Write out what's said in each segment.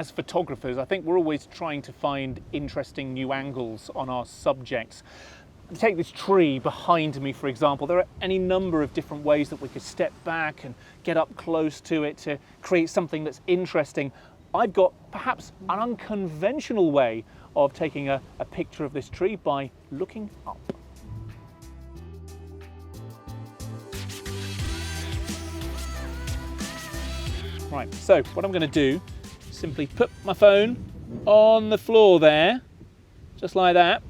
as photographers, I think we're always trying to find interesting new angles on our subjects. Take this tree behind me, for example. There are any number of different ways that we could step back and get up close to it to create something that's interesting. I've got perhaps an unconventional way of taking a picture of this tree by looking up. Right, so what I'm going to do is simply put my phone on the floor there, just like that,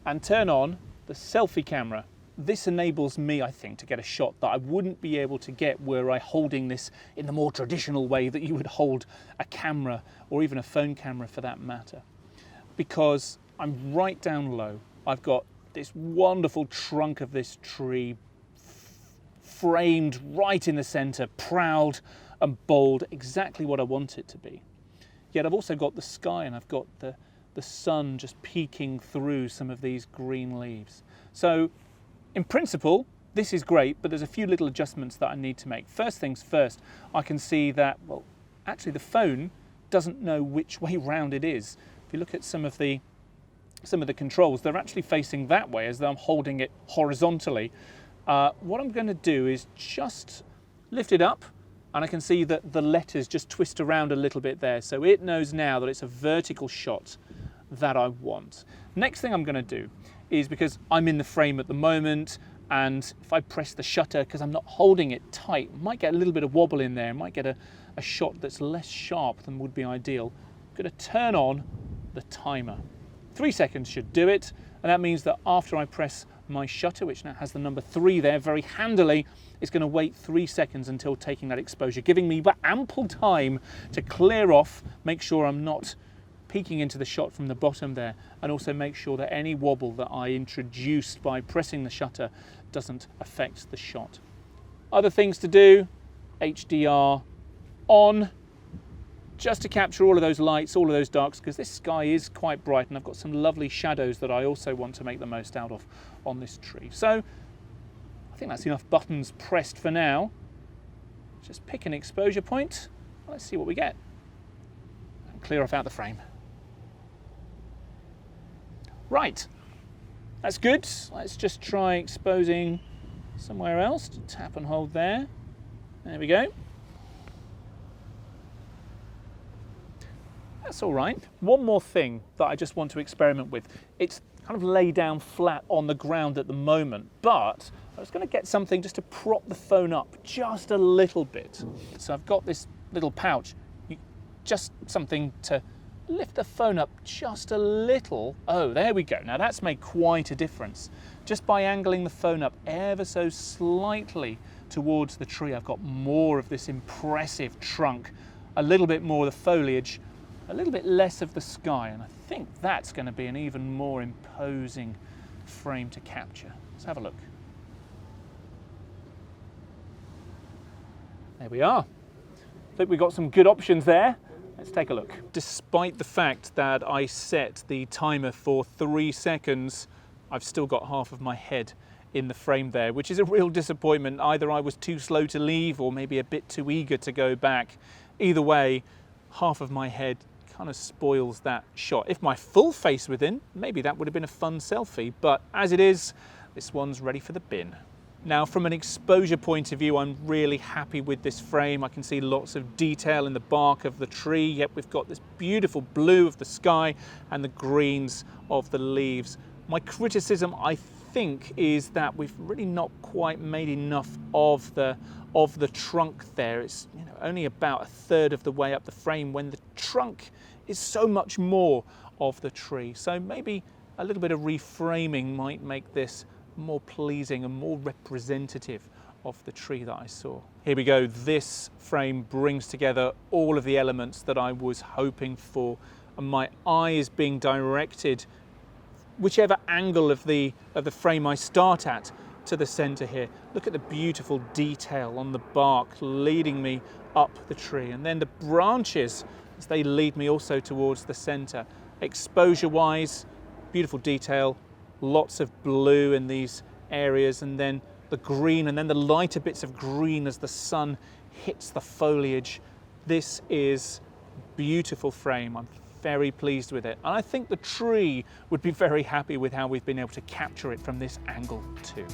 and turn on the selfie camera. This enables me, I think, to get a shot that I wouldn't be able to get were I holding this in the more traditional way that you would hold a camera, or even a phone camera for that matter. Because I'm right down low. I've got this wonderful trunk of this tree framed right in the center, proud and bold, exactly what I want it to be. Yet I've also got the sky, and I've got the sun just peeking through some of these green leaves. So in principle, this is great, but there's a few little adjustments that I need to make. First things first, I can see that, well, actually the phone doesn't know which way round it is. If you look at some of the controls, they're actually facing that way as though I'm holding it horizontally. What I'm going to do is just lift it up, and I can see that the letters just twist around a little bit there. So it knows now that it's a vertical shot that I want. Next thing I'm going to do is, because I'm in the frame at the moment, and if I press the shutter, because I'm not holding it tight, I might get a little bit of wobble in there, I might get a shot that's less sharp than would be ideal. I'm going to turn on the timer. 3 seconds should do it, and that means that after I press my shutter, which now has the number 3 there very handily, it's going to wait 3 seconds until taking that exposure, giving me ample time to clear off, make sure I'm not peeking into the shot from the bottom there, and also make sure that any wobble that I introduced by pressing the shutter doesn't affect the shot. Other things to do: HDR on, just to capture all of those lights, all of those darks, because this sky is quite bright and I've got some lovely shadows that I also want to make the most out of on this tree. So I think that's enough buttons pressed for now. Just pick an exposure point. Let's see what we get. And clear off out the frame. Right, that's good. Let's just try exposing somewhere else. Tap and hold there. There we go. That's all right. One more thing that I just want to experiment with. It's kind of laid down flat on the ground at the moment, but I was going to get something just to prop the phone up just a little bit. So I've got this little pouch, just something to lift the phone up just a little. Oh, there we go. Now that's made quite a difference. Just by angling the phone up ever so slightly towards the tree, I've got more of this impressive trunk, a little bit more of the foliage, a little bit less of the sky, and I think that's going to be an even more imposing frame to capture. Let's have a look. There we are. I think we've got some good options there. Let's take a look. Despite the fact that I set the timer for 3 seconds, I've still got half of my head in the frame there, which is a real disappointment. Either I was too slow to leave or maybe a bit too eager to go back. Either way, half of my head kind of spoils that shot. If my full face was in, maybe that would have been a fun selfie, but as it is, this one's ready for the bin. Now, from an exposure point of view, I'm really happy with this frame. I can see lots of detail in the bark of the tree, yet we've got this beautiful blue of the sky and the greens of the leaves. My criticism, I think, is that we've really not quite made enough of the trunk there. It's only about 1/3 of the way up the frame when the trunk is so much more of the tree. So maybe a little bit of reframing might make this more pleasing and more representative of the tree that I saw. Here we go. This frame brings together all of the elements that I was hoping for, and my eye is being directed whichever angle of the frame I start at to the center here. Look at the beautiful detail on the bark leading me up the tree, and then the branches as they lead me also towards the center. Exposure wise, beautiful detail, lots of blue in these areas, and then the green, and then the lighter bits of green as the sun hits the foliage. This is beautiful frame. I'm very pleased with it. And I think the tree would be very happy with how we've been able to capture it from this angle too.